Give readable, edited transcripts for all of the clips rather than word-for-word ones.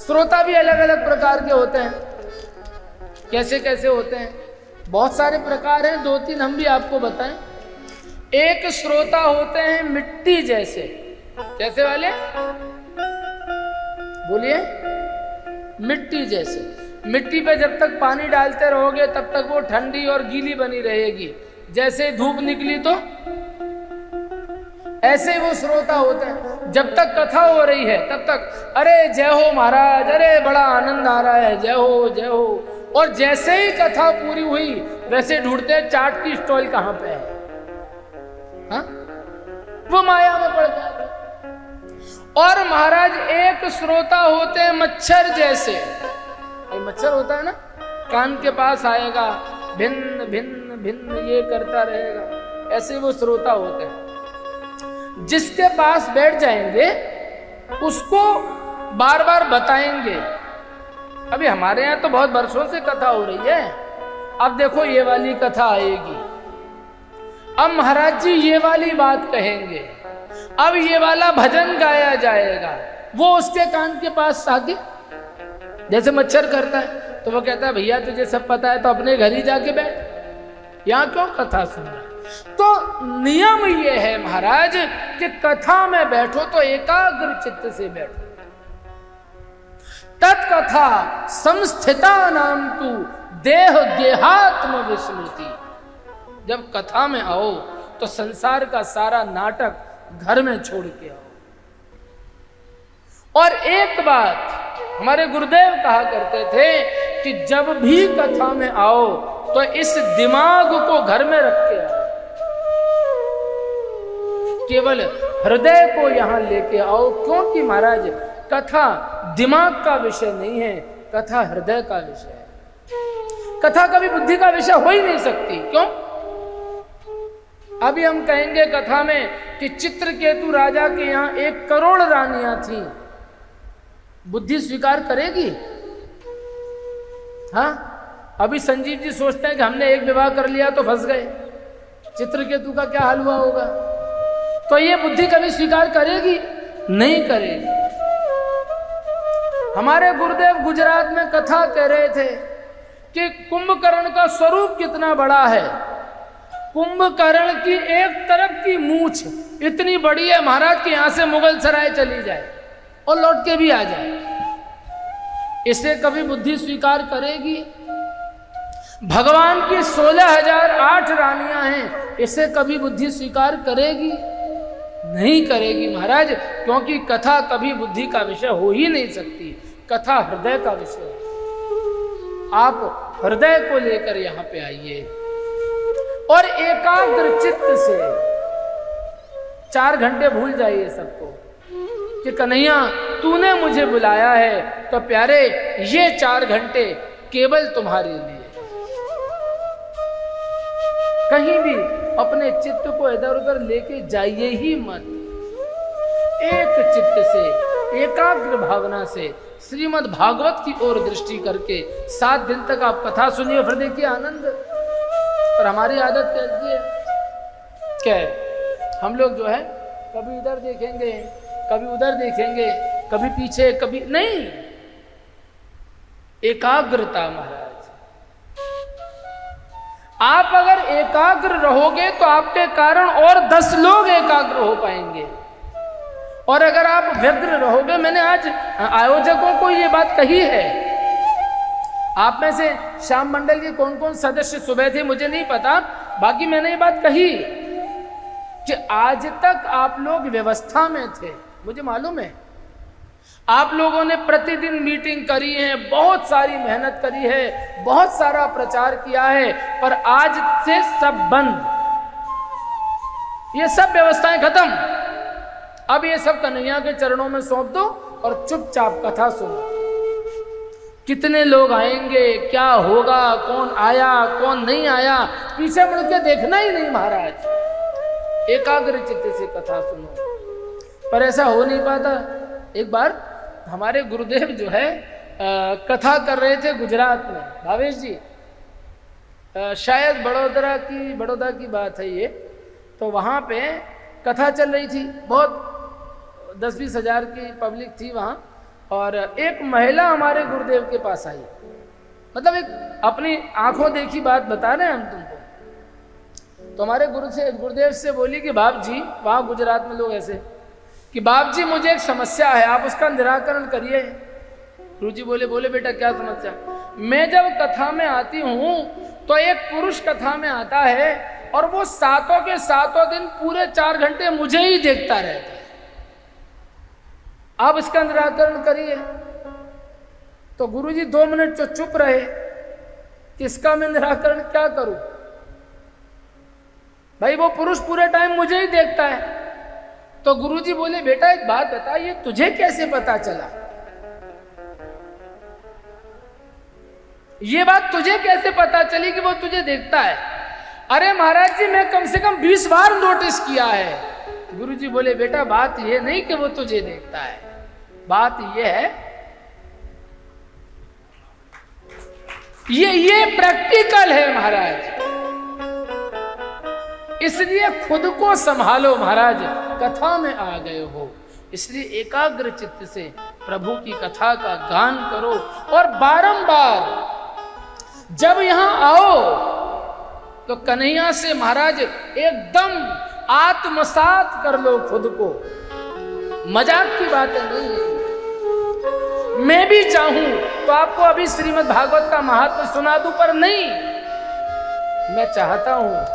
श्रोता भी अलग अलग प्रकार के होते हैं। कैसे कैसे होते हैं? बहुत सारे प्रकार हैं, 2-3 हम भी आपको बताएं। एक श्रोता होते हैं मिट्टी जैसे। कैसे वाले? बोलिए। मिट्टी जैसे। मिट्टी पे जब तक पानी डालते रहोगे तब तक वो ठंडी और गीली बनी रहेगी। जैसे धूप निकली तो ऐसे वो श्रोता होते हैं। जब तक कथा हो रही है तब तक अरे जय हो महाराज, अरे बड़ा आनंद आ रहा है, जय हो जय हो। और जैसे ही कथा पूरी हुई वैसे ढूंढते हैं चाट की स्टॉल कहां पे है। हाँ? वो माया में पड़ जाते। और महाराज एक श्रोता होते हैं मच्छर जैसे। मच्छर होता है ना, कान के पास आएगा, भिन्न भिन्न भिन्न ये करता रहेगा। ऐसे वो श्रोता होते हैं। जिसके पास बैठ जाएंगे उसको बार बार बताएंगे। अभी हमारे यहाँ तो बहुत वर्षों से कथा हो रही है, अब देखो ये वाली कथा आएगी, अब महाराज जी ये वाली बात कहेंगे, अब ये वाला भजन गाया जाएगा। वो उसके कान के पास आगे जैसे मच्छर करता है तो वो कहता है भैया तुझे सब पता है तो अपने घर ही जाके बैठ, यहाँ क्यों कथा सुन रहा है। तो नियम ये है महाराज कि कथा में बैठो तो एकाग्र चित्त से बैठो। तत्कथा संस्थिता नाम तू देह गेहात्म विस्मृति। जब कथा में आओ तो संसार का सारा नाटक घर में छोड़ के आओ। और एक बात हमारे गुरुदेव कहा करते थे कि जब भी कथा में आओ तो इस दिमाग को घर में रख के आओ, केवल हृदय को यहां लेके आओ। क्योंकि महाराज कथा दिमाग का विषय नहीं है, कथा हृदय का विषय है। कथा कभी बुद्धि का विषय हो ही नहीं सकती। क्यों? अभी हम कहेंगे कथा में कि चित्रकेतु राजा के यहां 1 करोड़ रानियां थीं, बुद्धि स्वीकार करेगी? हाँ, अभी संजीव जी सोचते हैं कि हमने एक विवाह कर लिया तो फंस गए, चित्रकेतु का क्या हाल हुआ होगा? तो ये बुद्धि कभी स्वीकार करेगी? नहीं करेगी। हमारे गुरुदेव गुजरात में कथा कह रहे थे कि कुंभकर्ण का स्वरूप कितना बड़ा है। कुंभकर्ण की एक तरफ की मूंछ इतनी बड़ी है महाराज कि यहां से मुगल सराय चली जाए और लौट के भी आ जाए। इसे कभी बुद्धि स्वीकार करेगी? भगवान की 16,008 रानियां हैं, इसे कभी बुद्धि स्वीकार करेगी? नहीं करेगी महाराज, क्योंकि कथा कभी बुद्धि का विषय हो ही नहीं सकती। कथा हृदय का विषय है। आप हृदय को लेकर यहां पे आइए और एकाग्र चित्त से 4 घंटे भूल जाइए सबको कि कन्हैया तूने मुझे बुलाया है, तो प्यारे ये 4 घंटे केवल तुम्हारे लिए। कहीं भी अपने चित्त को इधर उधर लेके जाइए ही मत। एक चित्त से एकाग्र भावना से श्रीमद् भागवत की ओर दृष्टि करके 7 दिन तक आप कथा सुनिए, फिर देखिए आनंद। और हमारी आदत कैसी है? क्या है? हम लोग जो है कभी इधर देखेंगे, कभी उधर देखेंगे, कभी पीछे, कभी नहीं। एकाग्रता महाराज, आप अगर एकाग्र रहोगे तो आपके कारण और 10 लोग एकाग्र हो पाएंगे। और अगर आप व्यग्र रहोगे, मैंने आज आयोजकों को ये बात कही है, आप में से श्याम मंडल के कौन कौन सदस्य सुबह थे मुझे नहीं पता, बाकी मैंने ये बात कही कि आज तक आप लोग व्यवस्था में थे, मुझे मालूम है। आप लोगों ने प्रतिदिन मीटिंग करी है, बहुत सारी मेहनत करी है, बहुत सारा प्रचार किया है, पर आज से सब बंद, ये सब व्यवस्थाएं खत्म। अब ये सब कन्हैया के चरणों में सौंप दो और चुपचाप कथा सुनो। कितने लोग आएंगे, क्या होगा, कौन आया कौन नहीं आया, पीछे मुड़ के देखना ही नहीं महाराज। एकाग्र चित्त से कथा सुनो। पर ऐसा हो नहीं पाता। एक बार हमारे गुरुदेव जो है कथा कर रहे थे गुजरात में, भावेश जी, शायद बड़ौदा की बात है ये, तो वहाँ पे कथा चल रही थी, बहुत 10-20 हज़ार की पब्लिक थी वहाँ। और एक महिला हमारे गुरुदेव के पास आई, मतलब एक अपनी आंखों देखी बात बता रहे हैं हम तुमको। तो हमारे गुरुदेव से बोली कि बाप जी, वहां गुजरात में लोग ऐसे कि बाप जी मुझे एक समस्या है, आप उसका निराकरण करिए। गुरु जी बोले बेटा क्या समस्या? मैं जब कथा में आती हूं तो एक पुरुष कथा में आता है और वो सातों के सातों दिन पूरे 4 घंटे मुझे ही देखता रहता है, आप इसका निराकरण करिए। तो गुरुजी 2 मिनट तो चुप रहे कि इसका मैं निराकरण क्या करूं, भाई वो पुरुष पूरे टाइम मुझे ही देखता है। तो गुरुजी बोले बेटा एक बात बता, ये तुझे कैसे पता चला, ये बात तुझे कैसे पता चली कि वो तुझे देखता है? अरे महाराज जी मैं कम से कम 20 बार नोटिस किया है। गुरुजी बोले बेटा बात ये नहीं कि वो तुझे देखता है, बात ये है, ये प्रैक्टिकल है महाराज, इसलिए खुद को संभालो महाराज, कथा में आ गए हो, इसलिए एकाग्र चित्त से प्रभु की कथा का गान करो और बारंबार जब यहां आओ तो कन्हैया से महाराज एकदम आत्मसात कर लो खुद को, मजाक की बातें नहीं है। मैं भी चाहूं तो आपको अभी श्रीमद् भागवत का महात्म्य सुना दूं, पर नहीं, मैं चाहता हूं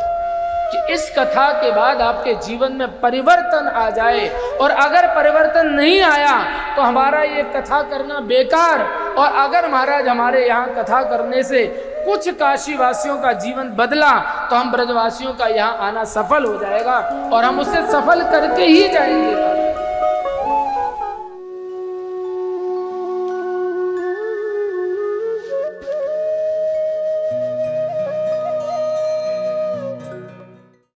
कि इस कथा के बाद आपके जीवन में परिवर्तन आ जाए, और अगर परिवर्तन नहीं आया तो हमारा ये कथा करना बेकार, और अगर महाराज हमारे यहाँ कथा करने से कुछ काशी वासियों का जीवन बदला तो हम ब्रजवासियों का यहाँ आना सफल हो जाएगा, और हम उसे सफल करके ही जाएंगे।